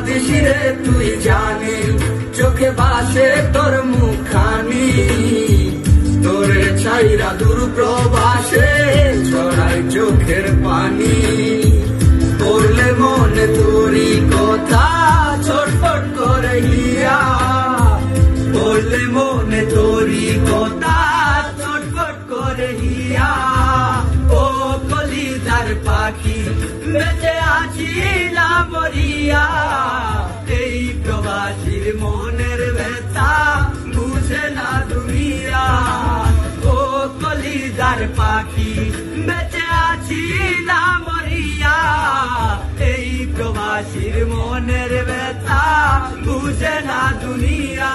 দিছি রে তুই জানি, চোখে বাসে তোর মুখানি, তোরে ছাইরা দূর প্রবাসে ছড়াই চোখের পানি। পড়লে মনে তোরই কথা ছটফট করে হিয়া, পড়লে মনে তোরই কথা ছটফট করে হিয়া। ও কলিজার পাখি বেঁচে আছি না মরিয়া, এই প্রবাসীর মনের ব্যথা বুঝে না দুনিয়া। ও কলিজার পাখি বেঁচে আছি না মরিয়া, এই প্রবাসীর মনের ব্যথা বুঝে না দুনিয়া।